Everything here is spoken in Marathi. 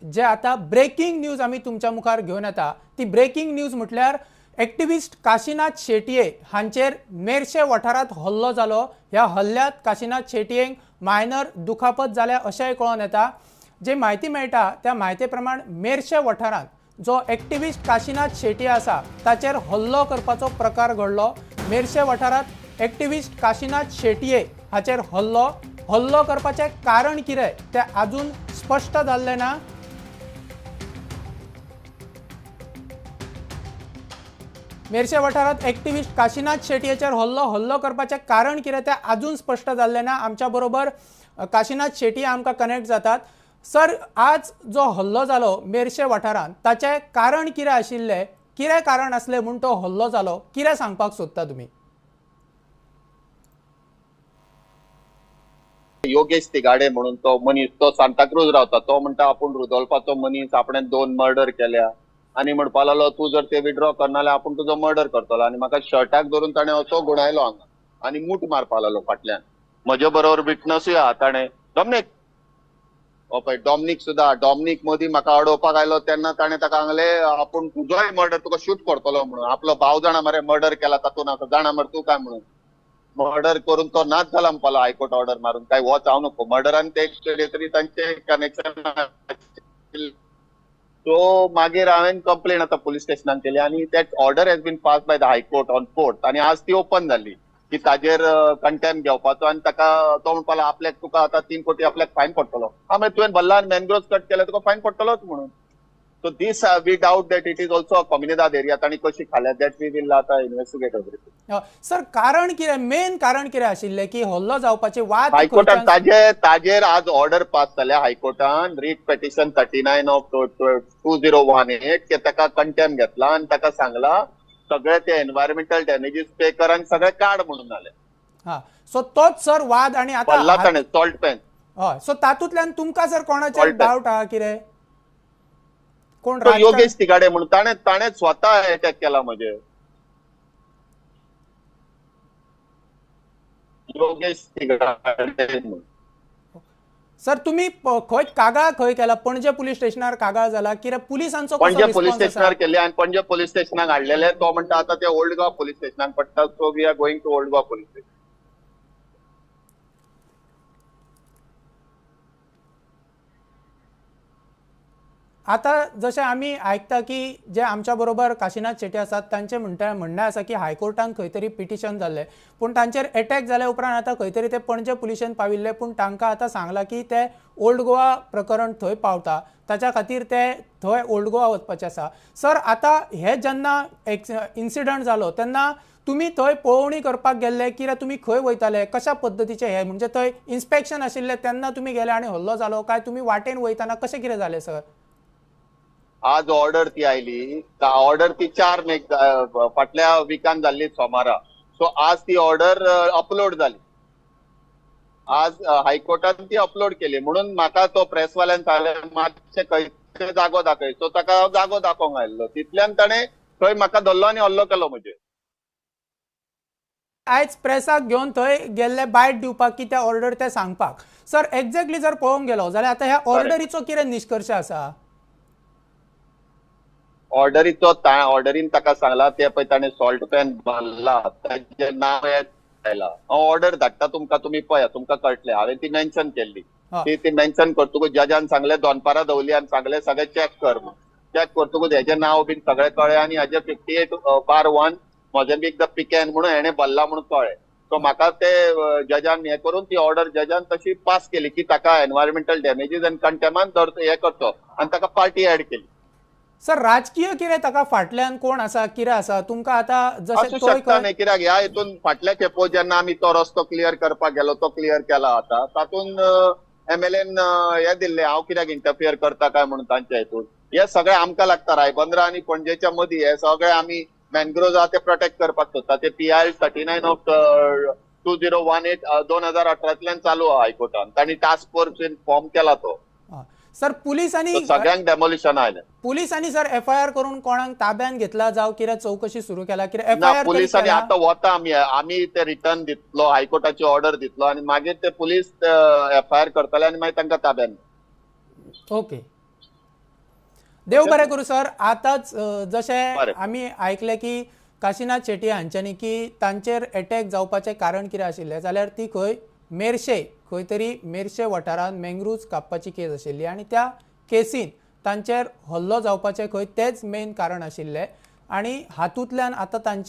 जे आता ब्रेकिंग न्यूज आम्ही तुमच्या मुखार घेऊन येता ती ब्रेकिंग न्यूज म्हटल्यार एक्टिविस्ट काशीनाथ शेटये हांचेर मेर्शे वाठारात हल्लो जालो। ह्या हल्ल्यात काशीनाथ शेटयेक मायनर दुखापत जाल्या अशेंय कळोन येता। जे म्हायती मेळटा त्या म्हायती प्रमाण मेर्शे वाठारात जो एक्टिविस्ट काशीनाथ शेटये आसा ताचेर हल्लो करपाचो प्रकार घडलो। मेर्शे वाठारात एक्टिविस्ट काशीनाथ शेटये हाचेर हल्लो करपाचे कारण कितें तें अजून स्पष्ट जाल्लें ना। मेर्शे वाठारात एक्टिविस्ट काशीनाथ शेटयेचेर हल्लो करपाचे कारण कितें तें अजून स्पष्ट जाल्लें ना। आमच्या बरोबर काशीनाथ शेटये आमकां कनेक्ट जातात। सर, आज जो हल्लो जालो मेर्शे वाठारांत ताचें कारण कितें आशिल्लें, कितें कारण आसलें म्हूण तो हल्लो जालो, कितें सांगपाक सोदता तुमी? योगेश तिगाडे म्हणून तो मनीस, तो सांताक्रूज रावता, तो म्हणटा आपूण रुदोल्फाचो मनीस, आपणें 2 मर्डर केल्या आनी म्हणपा लागलो तूं जर ते विड्रॉ करना जाल्यार आपूण तुजो मर्डर करतलो। आनी म्हाका शर्टाक धरून ताणें असो गुणायलो हांगा आनी मूठ मारपा लागलो फाटल्यान। म्हजे बरोबर विटनसूय आहा, ताणें डॉमनीक सुद्दां, डॉमनीक मदीं म्हाका अडोवपाक आयलो तेन्ना ताणें ताका सांगलें आपूण तुजोय मर्डर तुका शूट करतलो म्हणून। आपलो भाव जाणा मरे मर्डर केला तातूंत आसा, जाणा मरे तूं काय म्हणून। मर्डर करून तो नाच झाला म्हणपालो हायकोर्ट ऑर्डर मारून, काय हो जावं नको मर्डरान ते तरी तांचे कनेक्शन। सो मागीर हांवें कंप्लेन आतां पुलीस स्टेशनान केली आनी that order has been pass by the high court on 4th आनी आज ती ओपन जाली की ताजेर कंटेम्प्ट घेवपाचो आनी ताका तो म्हणपालो आपल्याक तुका आतां 3 कोटी आपल्याक फायन पडटलो। मागीर तुवें भल्ला मॅनग्रोव्स कट केले तुका फायन पडटलोच म्हणून। So this we doubt that it is also कम्युनिदाद एरिया तांणी कशी खाल्या, दॅट वी विल आतां इन्व्हेस्टिगेट एवरीथिंग। सर, कारण कितें, मेन कारण कितें आशिल्लें की हल्लो जावपाचे वाद? हायकोर्टान ताजेर आज ऑर्डर पास जाल्या हायकोर्टान, रीट पेटिशन 39 ऑफ 2018 की ताका कंटेम्प्ट घेतला आनी ताका सांगला सगळे ते एन्व्हायरमेंटल डॅमेजीस पे कर आनी सगळे काड म्हणून जाले। सो तोच सर वाद आनी आतां ताणें सॉल्ट पेन। हय, सो तातूंतल्यान तुमकां सर कोणाचेर डावट आहा कितें? कोण? योगेश तिगाडे म्हणून ताणें स्वता अटॅक केला म्हजे। योगेश तिगाडे सर, तुम्ही खंय कागाळ खंय केला? पणजे पुलीस स्टेशनार कागाळ जाला कित्याक पुलिसांचो पणजे पुलीस स्टेशनार केली आनी पणजे पुलीस स्टेशनाक हाडलेले। तो म्हणटा आतां ते ओल्ड गोवा पुलीस स्टेशनाक पडटा, so we are going to old Goa police station. आता जशें आमी आयकता की जे आमच्या बरोबर काशीनाथ शेट्टी आसात तांचे म्हणणें आसा की हायकोर्टान खंय तरी पिटिशन जाल्लें पूण तांचेर अटॅक जाल्या उपरांत आतां खंय तरी ते पणजे पुलिशेन पाविल्ले पूण तांकां आतां सांगलां की ते ओल्ड गोवा प्रकरण थंय पावता, ताच्या खातीर ते थंय ओल्ड गोवा वचपाचें आसा। सर, आतां हे जेन्ना इन्सिडंट जालो तेन्ना तुमी थंय पळोवणी करपाक गेल्ले कित्याक तुमी खंय वयताले, कशा पद्दतीचे हे म्हणजे थंय इन्स्पेक्शन आशिल्लें तेन्ना तुमी गेले आनी हल्लो जालो काय तुमी वाटेन वयताना कशें कितें जालें सर? आज ऑर्डर ती आयली, ऑर्डर ती 4 मे फाटल्या विकान जाल्ली सोमारा। सो आज ती ऑर्डर अपलोड जाली, आज हायकोर्टान ती अपलोड केली म्हणून म्हाका तो प्रेसवाल्यान सांगलें मातशें खंय जागो दाखय। सो ताका जागो दाखोवंक आयल्लो, तितल्यान ताणें थंय म्हाका धरलो आनी हल्लो केलो म्हजे। आयज प्रेसाक घेवन थंय गेल्ले बायट दिवपाक की त्या ऑर्डर ते सांगपाक। सर, एक्झॅक्टली जर पळोवंक गेलो जाल्यार आतां ह्या ऑर्डरीचो कितें निश्कर्श आसा? ऑर्डरीन ताका सांगला ते पळय ताणें सॉल्ट पेन भरला ताचें नांव आयला। हांव ऑर्डर धाडटा तुमकां, तुमी पळया तुमकां कळटलें। हांवें ती मेन्शन केल्ली, ती मेन्शन करतकूच जजान सांगलें दोनपारां दवरली आनी सांगलें सगळें चॅक कर म्हणून। चॅक करतकूच हेजें नांव बीन सगळें कळ्ळें आनी हाजें 58/1 मोझांबीक द पिकॅन म्हणून हेणें भरला म्हणून कळ्ळें। सो म्हाका ते जजान हें करून ती ऑर्डर जजान तशी पास केली की ताका एन्व्हायरमेंटल डॅमेजीस आनी कंटेमान हें करचो आनी ताका पार्टी एड केली। सर, राजकीय कितें ताका फाटल्यान कोण आसा, कितें आसा तुमकां आतां जशें न्ही कित्याक ह्या हितून फाटल्या खेपो जेन्ना आमी तो रस्तो क्लियर करपाक गेलो तो क्लियर केला आतां तातूंत MLAन हें दिल्लें हांव कित्याक इंटरफियर करता काय म्हणून तांच्या हितून। हे सगळें आमकां लागता, रायबंद्रा आनी पणजेच्या मदीं हे सगळें आमी मॅनग्रोव्ज आहा ते प्रोटेक्ट करपाक सोदता। ते PIL 39 ऑफ 2018 चालू आहा हायकोर्टान, तांणी टास्क फोर्स फॉर्म केला तो। सर, पुलिसांनी सगळ्यांक डेमोलिशन आयलें। पुलिसांनी सर FIR करून कोणाक ताब्यान घेतला जावं कितें चौकशी सुरू केला कितें? FIR पुलिसांनी आतां वता आमी ते रिटर्न दितलो, हायकोर्टाची ऑर्डर दितलो आनी मागीर ते पुलीस FIR करतले आनी मागीर तांकां ताब्यान। ओके। देव बरें करूं सर. आतांच जशें बरें. आमी आयकलें की काशीनाथ शेट्टी हांच्यांनी की तांचेर अटॅक जावपाचें कारण कितें आशिल्लें जाल्यार ती खंय तरी मेर्शे वाठारांत मँग्रुव्ज कापपाची केस आशिल्ली आनी त्या केसीन तांचेर हल्लो जावपाचें तेच मेन कारण आशिल्लें आनी हातूंतल्यान आतां तांचे